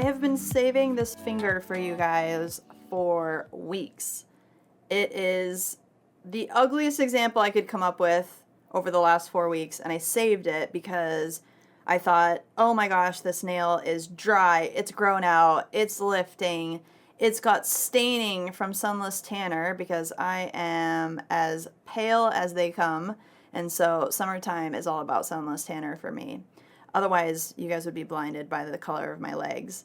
have been saving this finger for you guys for weeks. It is the ugliest example I could come up with over the last 4 weeks, and I saved it because I thought, oh my gosh, this nail is dry, it's grown out, it's lifting, it's got staining from sunless tanner because I am as pale as they come, and so summertime is all about sunless tanner for me. Otherwise, you guys would be blinded by the color of my legs.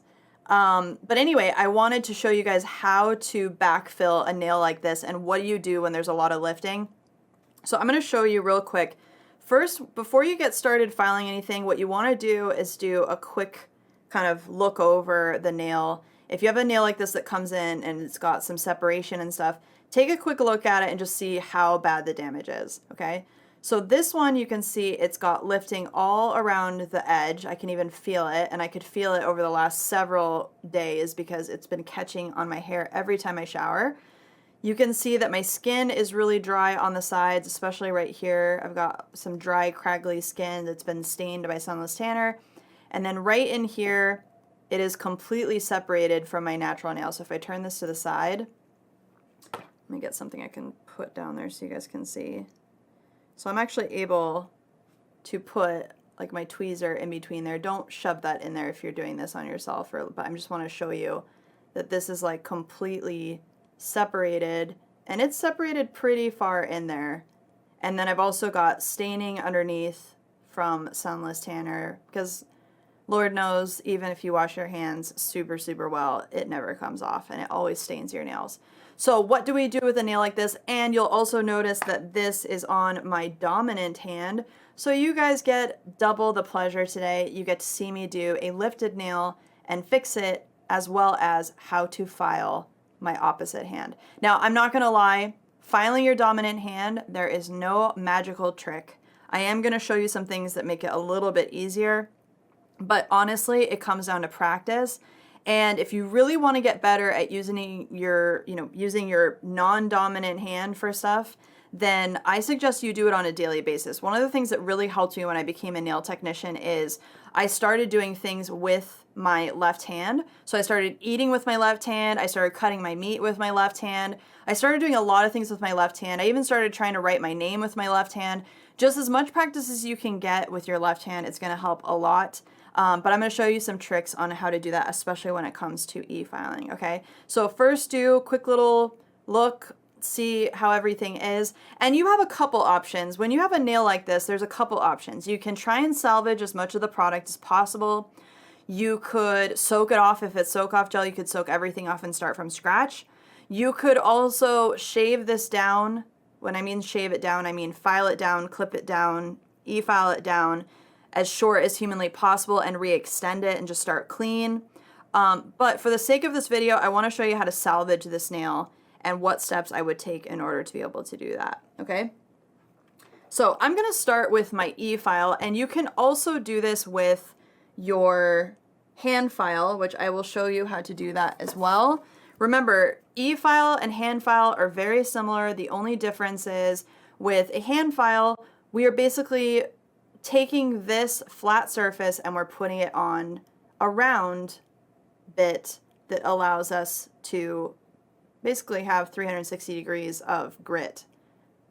But anyway, I wanted to show you guys how to backfill a nail like this and what do you do when there's a lot of lifting. So I'm going to show you real quick. First, before you get started filing anything, what you want to do is do a quick kind of look over the nail. If you have a nail like this that comes in and it's got some separation and stuff, take a quick look at it and just see how bad the damage is, okay? So this one, you can see it's got lifting all around the edge. I can even feel it, and I could feel it over the last several days because it's been catching on my hair every time I shower. You can see that my skin is really dry on the sides, especially right here. I've got some dry, craggy skin that's been stained by sunless tanner. And then right in here, it is completely separated from my natural nail. So if I turn this to the side, let me get something I can put down there so you guys can see. So I'm actually able to put like my tweezer in between there. Don't shove that in there if you're doing this on yourself, but I just want to show you that this is like completely separated, and it's separated pretty far in there. And then I've also got staining underneath from sunless tanner because Lord knows, even if you wash your hands super, super well, it never comes off and it always stains your nails. So what do we do with a nail like this? And you'll also notice that this is on my dominant hand. So you guys get double the pleasure today. You get to see me do a lifted nail and fix it, as well as how to file my opposite hand. Now, I'm not gonna lie, filing your dominant hand, there is no magical trick. I am gonna show you some things that make it a little bit easier, but honestly, it comes down to practice. And if you really want to get better at using your non-dominant hand for stuff, then I suggest you do it on a daily basis. One of the things that really helped me when I became a nail technician is I started doing things with my left hand. So I started eating with my left hand. I started cutting my meat with my left hand. I started doing a lot of things with my left hand. I even started trying to write my name with my left hand. Just as much practice as you can get with your left hand, it's going to help a lot. But I'm going to show you some tricks on how to do that, especially when it comes to e-filing, okay? So first do a quick little look, see how everything is. And you have a couple options. When you have a nail like this, there's a couple options. You can try and salvage as much of the product as possible. You could soak it off. If it's soak-off gel, you could soak everything off and start from scratch. You could also shave this down. When I mean shave it down, I mean file it down, clip it down, e-file it down as short as humanly possible and re-extend it and just start clean. But for the sake of this video, I want to show you how to salvage this nail and what steps I would take in order to be able to do that, okay? So I'm going to start with my e-file, and you can also do this with your hand file, which I will show you how to do that as well. Remember, e-file and hand file are very similar. The only difference is with a hand file, we are basically taking this flat surface and we're putting it on a round bit that allows us to basically have 360 degrees of grit,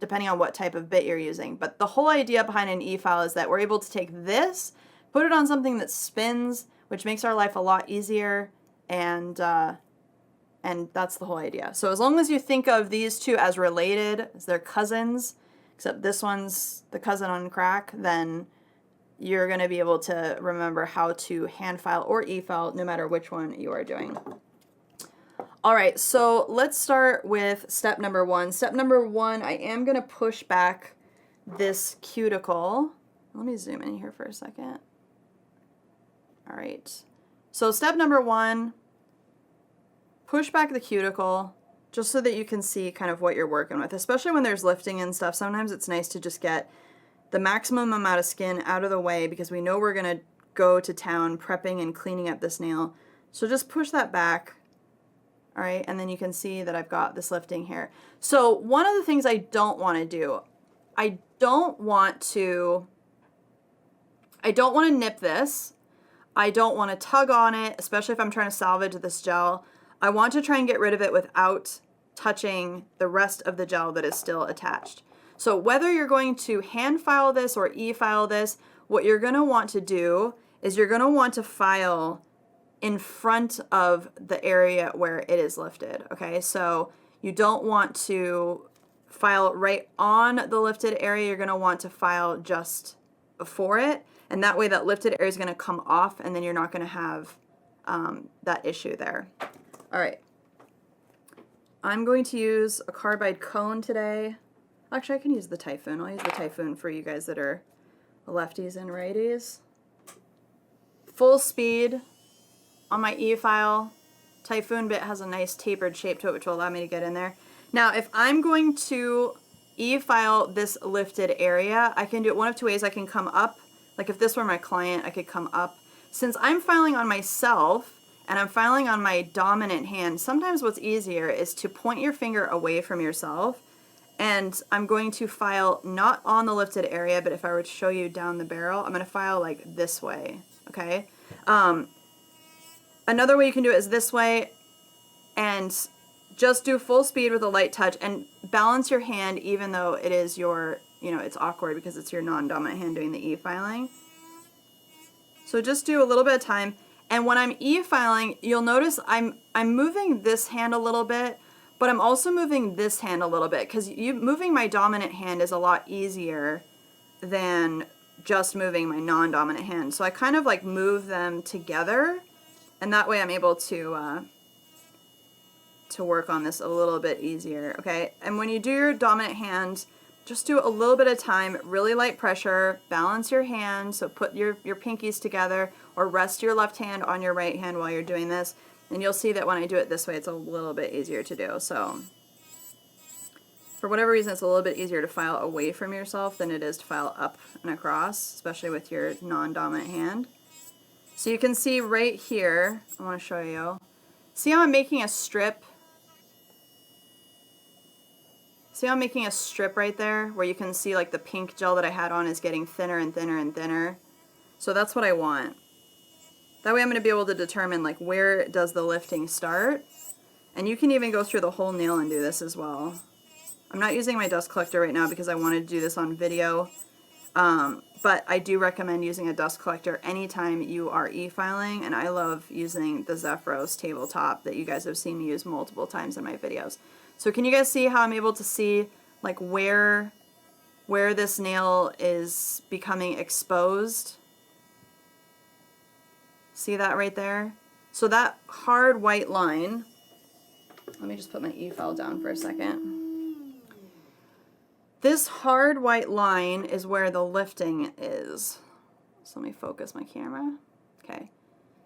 depending on what type of bit you're using. But the whole idea behind an e-file is that we're able to take this, put it on something that spins, which makes our life a lot easier, and that's the whole idea. So as long as you think of these two as related, as they're cousins, except this one's the cousin on crack, then you're going to be able to remember how to hand file or e-file no matter which one you are doing. All right, so let's start with step number one. Step number one, I am going to push back this cuticle. Let me zoom in here for a second. All right, so step number one, push back the cuticle, just so that you can see kind of what you're working with, especially when there's lifting and stuff. Sometimes it's nice to just get the maximum amount of skin out of the way because we know we're going to go to town prepping and cleaning up this nail. So just push that back. All right, and then you can see that I've got this lifting here. So one of the things I don't want to do, I don't want to nip this. I don't want to tug on it, especially if I'm trying to salvage this gel. I want to try and get rid of it without touching the rest of the gel that is still attached. So whether you're going to hand file this or e-file this, what you're going to want to do is you're going to want to file in front of the area where it is lifted, okay? So you don't want to file right on the lifted area. You're going to want to file just before it, and that way that lifted area is going to come off, and then you're not going to have that issue there. All right. I'm going to use a carbide cone today. Actually, I can use the Typhoon. I'll use the Typhoon for you guys that are lefties and righties. Full speed on my e-file. Typhoon bit has a nice tapered shape to it, which will allow me to get in there. Now, if I'm going to e-file this lifted area, I can do it one of two ways. I can come up, like if this were my client, I could come up. Since I'm filing on myself and I'm filing on my dominant hand, sometimes what's easier is to point your finger away from yourself, and I'm going to file not on the lifted area, but if I were to show you down the barrel, I'm going to file like this way, okay? Another way you can do it is this way, and just do full speed with a light touch and balance your hand even though it is your, it's awkward because it's your non-dominant hand doing the e-filing. So just do a little bit of time, and when I'm e-filing, you'll notice I'm moving this hand a little bit, but I'm also moving this hand a little bit because moving my dominant hand is a lot easier than just moving my non-dominant hand. So I kind of like move them together, and that way I'm able to work on this a little bit easier, okay? And when you do your dominant hand, just do a little bit of time, really light pressure, balance your hand, so put your pinkies together, or rest your left hand on your right hand while you're doing this, and you'll see that when I do it this way, it's a little bit easier to do. So for whatever reason, it's a little bit easier to file away from yourself than it is to file up and across, especially with your non-dominant hand. So you can see right here, I want to show you, see how I'm making a strip? See how I'm making a strip right there where you can see like the pink gel that I had on is getting thinner and thinner and thinner. So that's what I want. That way I'm going to be able to determine like where does the lifting start. And you can even go through the whole nail and do this as well. I'm not using my dust collector right now because I wanted to do this on video. But I do recommend using a dust collector anytime you are e-filing, and I love using the Zephyros tabletop that you guys have seen me use multiple times in my videos. So can you guys see how I'm able to see like where this nail is becoming exposed? See that right there? So that hard white line, let me just put my e-file down for a second. This hard white line is where the lifting is. So let me focus my camera. Okay.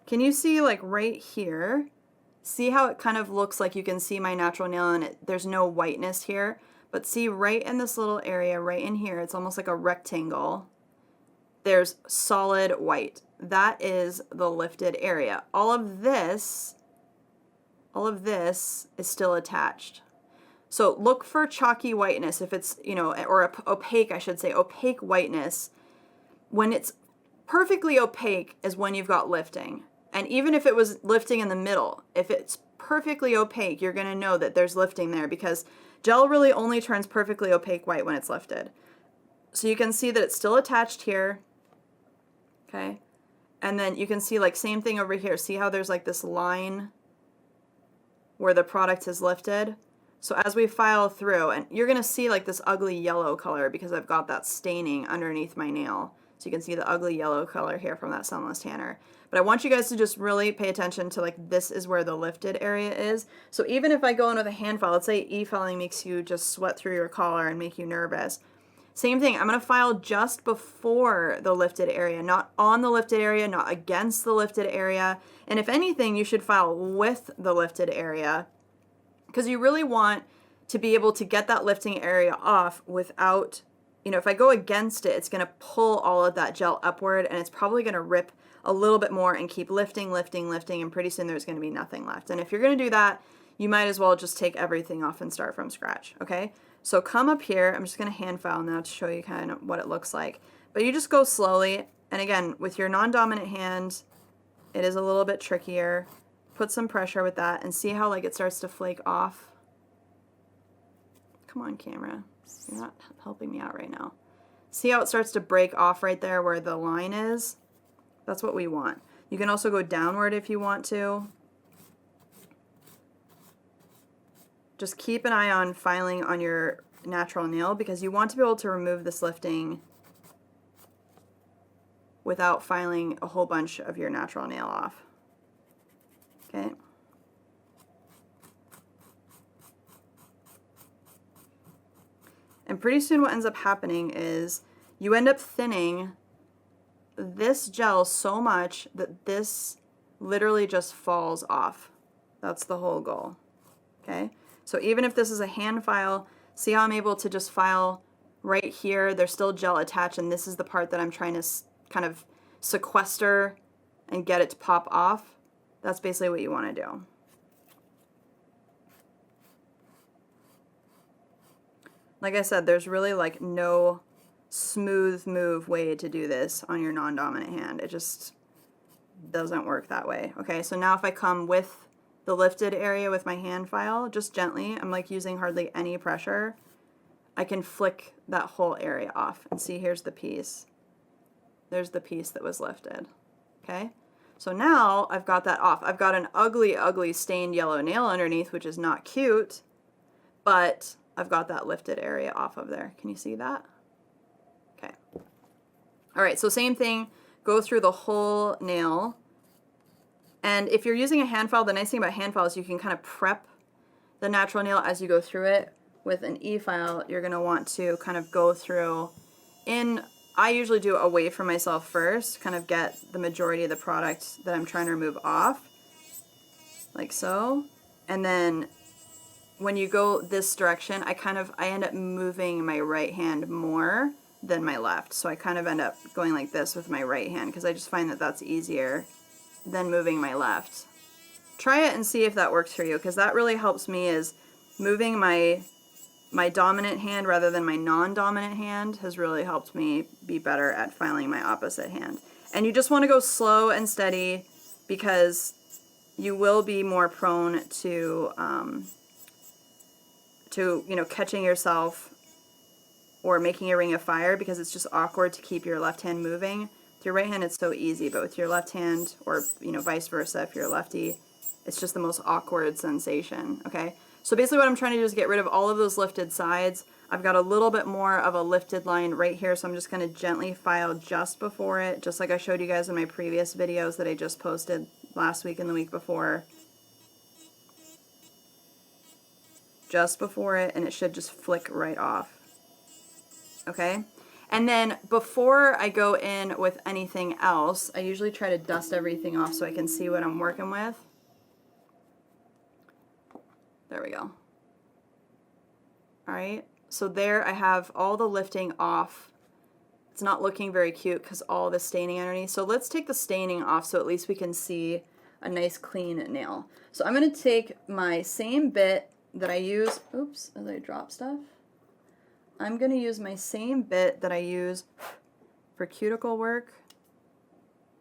Can you see like right here? See how it kind of looks like you can see my natural nail and there's no whiteness here. But see right in this little area, right in here, it's almost like a rectangle. There's solid white. That is the lifted area. All of this is still attached. So look for chalky whiteness if it's, or opaque, I should say, opaque whiteness. When it's perfectly opaque is when you've got lifting. And even if it was lifting in the middle, if it's perfectly opaque, you're going to know that there's lifting there because gel really only turns perfectly opaque white when it's lifted. So you can see that it's still attached here. Okay. And then you can see like same thing over here. See how there's like this line where the product is lifted? So as we file through, and you're going to see like this ugly yellow color because I've got that staining underneath my nail. So you can see the ugly yellow color here from that sunless tanner. But I want you guys to just really pay attention to like this is where the lifted area is. So even if I go in with a hand file, let's say e-filing makes you just sweat through your collar and make you nervous. Same thing, I'm going to file just before the lifted area, not on the lifted area, not against the lifted area. And if anything, you should file with the lifted area because you really want to be able to get that lifting area off without, if I go against it, it's going to pull all of that gel upward and it's probably going to rip a little bit more and keep lifting, lifting, lifting, and pretty soon there's going to be nothing left. And if you're going to do that, you might as well just take everything off and start from scratch, okay? So come up here, I'm just going to hand file now to show you kind of what it looks like. But you just go slowly, and again, with your non-dominant hand, It is a little bit trickier. Put some pressure with that and see how like it starts to flake off. Come on, camera. You're not helping me out right now. See how it starts to break off right there where the line is? That's what we want. You can also go downward if you want to. Just keep an eye on filing on your natural nail because you want to be able to remove this lifting without filing a whole bunch of your natural nail off. Okay. And pretty soon what ends up happening is you end up thinning this gel so much that this literally just falls off. That's the whole goal. Okay. So even if this is a hand file, see how I'm able to just file right here. There's still gel attached, and this is the part that I'm trying to kind of sequester and get it to pop off. That's basically what you want to do. Like I said, there's really like no smooth move way to do this on your non-dominant hand. It just doesn't work that way. Okay, so now if I come with the lifted area with my hand file, just gently, I'm like using hardly any pressure, I can flick that whole area off. And see, here's the piece. There's the piece that was lifted. Okay, so now I've got that off. I've got an ugly, ugly stained yellow nail underneath, which is not cute, but I've got that lifted area off of there. Can you see that? Okay. All right, so same thing, go through the whole nail. And if you're using a hand file, the nice thing about hand files, you can kind of prep the natural nail as you go through it. With an e-file, you're going to want to kind of go through I usually do away from myself first, kind of get the majority of the product that I'm trying to remove off, like so. And then when you go this direction, I end up moving my right hand more than my left. So I kind of end up going like this with my right hand because I just find that that's easier than moving my left. Try it and see if that works for you, because that really helps me is moving my dominant hand rather than my non-dominant hand has really helped me be better at filing my opposite hand. And you just want to go slow and steady because you will be more prone to catching yourself or making a ring of fire because it's just awkward to keep your left hand moving. With your right hand, it's so easy, but with your left hand, or vice versa, if you're a lefty, it's just the most awkward sensation. Okay, so basically what I'm trying to do is get rid of all of those lifted sides. I've got a little bit more of a lifted line right here, so I'm just going to gently file just before it, just like I showed you guys in my previous videos that I just posted last week and the week before. Just before it, and it should just flick right off. Okay? And then before I go in with anything else, I usually try to dust everything off so I can see what I'm working with. There we go. Alright, so there I have all the lifting off. It's not looking very cute because all the staining underneath. So let's take the staining off so at least we can see a nice clean nail. So I'm going to take my same bit that I use, oops, as I drop stuff. I'm going to use my same bit that I use for cuticle work.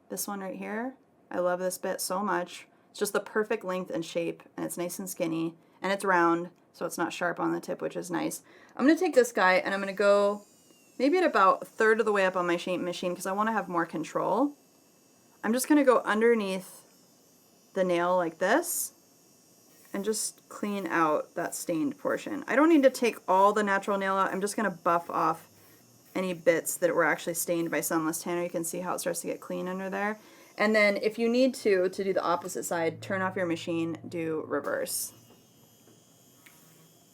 This one right here. I love this bit so much. It's just the perfect length and shape, and it's nice and skinny, and it's round, so it's not sharp on the tip, which is nice. I'm going to take this guy, and I'm going to go maybe at about a third of the way up on my shape machine because I want to have more control. I'm just going to go underneath the nail like this and just clean out that stained portion. I don't need to take all the natural nail out. I'm just going to buff off any bits that were actually stained by sunless tanner. You can see how it starts to get clean under there. And then if you need to do the opposite side, turn off your machine, do reverse.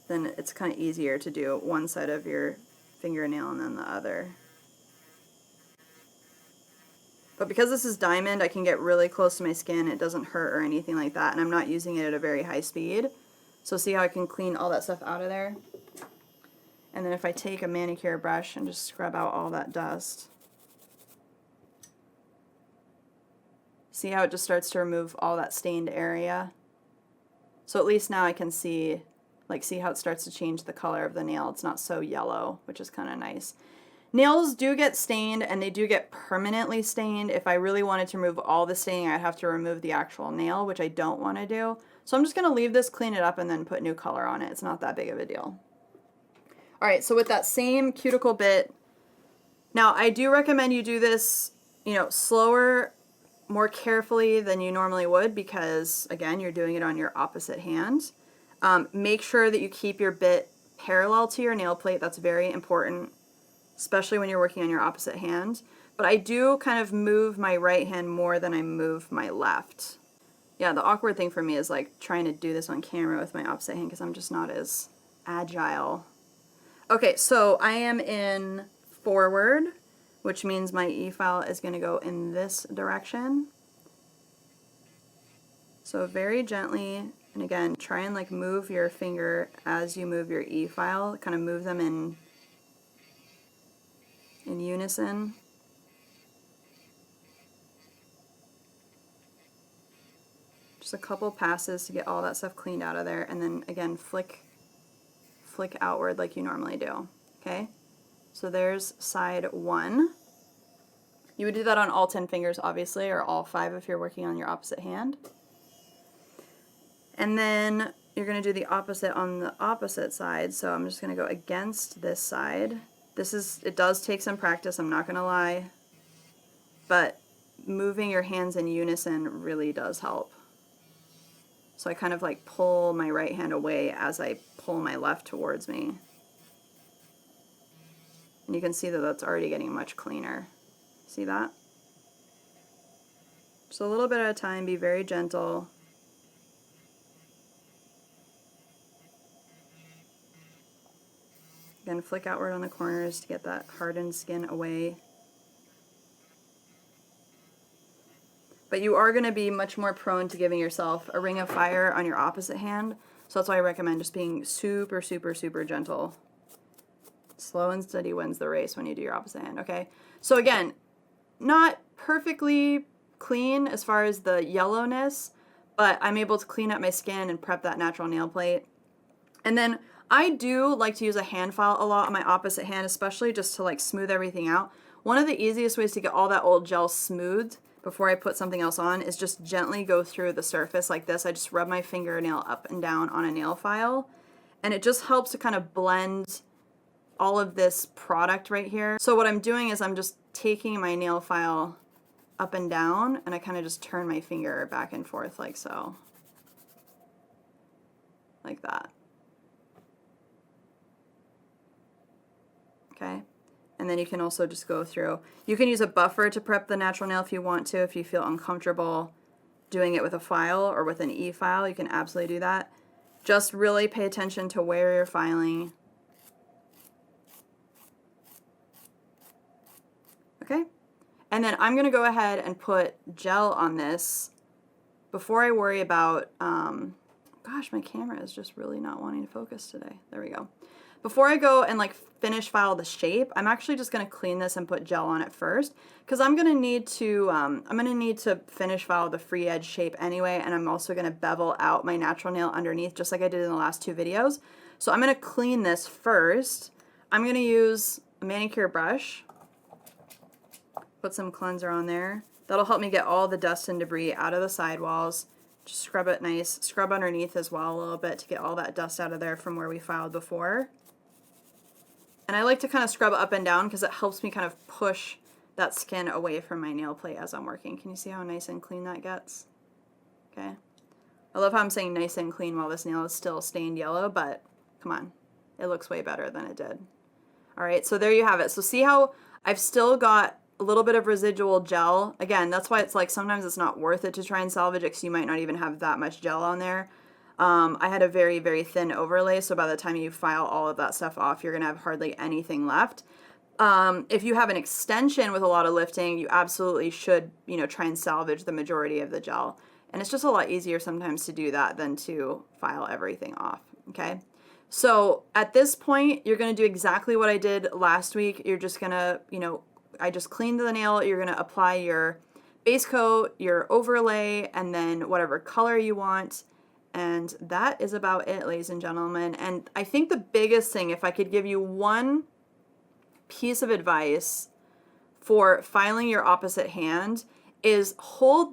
Then it's kind of easier to do one side of your fingernail and then the other. But because this is diamond, I can get really close to my skin. It doesn't hurt or anything like that, and I'm not using it at a very high speed. So see how I can clean all that stuff out of there? And then if I take a manicure brush and just scrub out all that dust. See how it just starts to remove all that stained area? So at least now I can see how it starts to change the color of the nail. It's not so yellow, which is kind of nice. Nails do get stained, and they do get permanently stained. If I really wanted to remove all the staining, I'd have to remove the actual nail, which I don't want to do. So I'm just going to leave this, clean it up, and then put new color on it. It's not that big of a deal. All right, so with that same cuticle bit, now I do recommend you do this, you know, slower, more carefully than you normally would, because again, you're doing it on your opposite hand. Make sure that you keep your bit parallel to your nail plate. That's very important, especially when you're working on your opposite hand. But I do kind of move my right hand more than I move my left. Yeah, the awkward thing for me is like trying to do this on camera with my opposite hand because I'm just not as agile. Okay, so I am in forward, which means my e-file is going to go in this direction. So very gently, and again, try and like move your finger as you move your e-file, kind of move them in unison. Just a couple passes to get all that stuff cleaned out of there, and then again, flick outward like you normally do, okay? So there's side 1. You would do that on all 10 fingers, obviously, or all 5 if you're working on your opposite hand. And then you're going to do the opposite on the opposite side, so I'm just going to go against this side. It does take some practice, I'm not going to lie, but moving your hands in unison really does help. So I kind of like pull my right hand away as I pull my left towards me. And you can see that that's already getting much cleaner. See that? Just a little bit at a time, be very gentle. Again, flick outward on the corners to get that hardened skin away. But you are going to be much more prone to giving yourself a ring of fire on your opposite hand. So that's why I recommend just being super, super, super gentle. Slow and steady wins the race when you do your opposite hand, okay? So again, not perfectly clean as far as the yellowness, but I'm able to clean up my skin and prep that natural nail plate. And then I do like to use a hand file a lot on my opposite hand, especially just to like smooth everything out. One of the easiest ways to get all that old gel smoothed before I put something else on is just gently go through the surface like this. I just rub my fingernail up and down on a nail file, and it just helps to kind of blend all of this product right here. So what I'm doing is I'm just taking my nail file up and down, and I kind of just turn my finger back and forth like so. Like that. Okay. And then you can also just go through. You can use a buffer to prep the natural nail if you want to, if you feel uncomfortable doing it with a file or with an e-file, you can absolutely do that. Just really pay attention to where you're filing. Okay? And then I'm going to go ahead and put gel on this before I worry about, gosh, my camera is just really not wanting to focus today. There we go. Before I go and like finish file the shape, I'm actually just going to clean this and put gel on it first, because I'm going to need to finish file the free edge shape anyway, and I'm also going to bevel out my natural nail underneath just like I did in the last 2 videos. So I'm going to clean this first. I'm going to use a manicure brush, put some cleanser on there. That'll help me get all the dust and debris out of the sidewalls. Just scrub it nice, scrub underneath as well a little bit to get all that dust out of there from where we filed before. And I like to kind of scrub up and down because it helps me kind of push that skin away from my nail plate as I'm working. Can you see how nice and clean that gets? Okay. I love how I'm saying nice and clean while this nail is still stained yellow, but come on, it looks way better than it did. All right, so there you have it. So see how I've still got a little bit of residual gel. Again, that's why it's like sometimes it's not worth it to try and salvage it because you might not even have that much gel on there. I had a very, very thin overlay, so by the time you file all of that stuff off, you're going to have hardly anything left. If you have an extension with a lot of lifting, you absolutely should, try and salvage the majority of the gel. And it's just a lot easier sometimes to do that than to file everything off, okay? So at this point, you're going to do exactly what I did last week. You're just going to, I just cleaned the nail. You're going to apply your base coat, your overlay, and then whatever color you want. And that is about it, ladies and gentlemen. And I think the biggest thing, if I could give you one piece of advice for filing your opposite hand is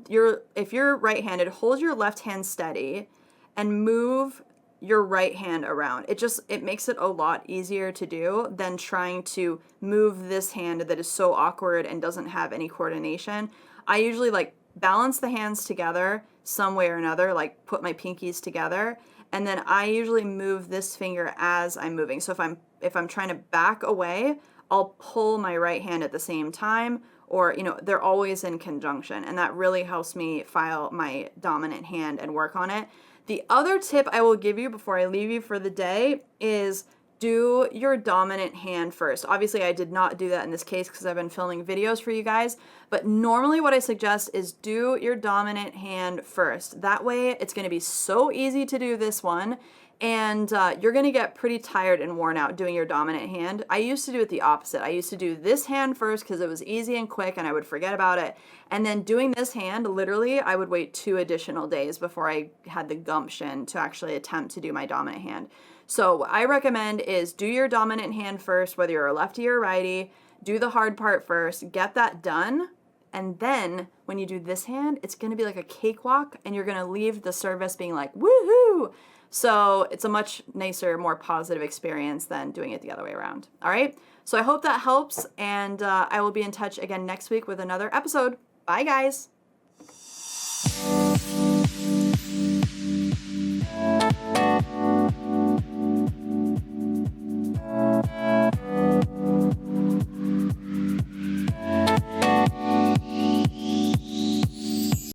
if you're right-handed, hold your left hand steady and move your right hand around. It makes it a lot easier to do than trying to move this hand that is so awkward and doesn't have any coordination. I usually like balance the hands together some way or another, like put my pinkies together, and then I usually move this finger as I'm moving. So if I'm trying to back away, I'll pull my right hand at the same time, or, they're always in conjunction, and that really helps me file my dominant hand and work on it. The other tip I will give you before I leave you for the day is do your dominant hand first. Obviously, I did not do that in this case because I've been filming videos for you guys, but normally what I suggest is do your dominant hand first. That way, it's going to be so easy to do this one, and you're going to get pretty tired and worn out doing your dominant hand. I used to do it the opposite. I used to do this hand first because it was easy and quick and I would forget about it. And then doing this hand, literally, I would wait 2 additional days before I had the gumption to actually attempt to do my dominant hand. So what I recommend is do your dominant hand first, whether you're a lefty or righty. Do the hard part first, get that done, and then when you do this hand, it's going to be like a cakewalk and you're going to leave the service being like, woohoo! So it's a much nicer, more positive experience than doing it the other way around. All right? So I hope that helps, and I will be in touch again next week with another episode. Bye, guys.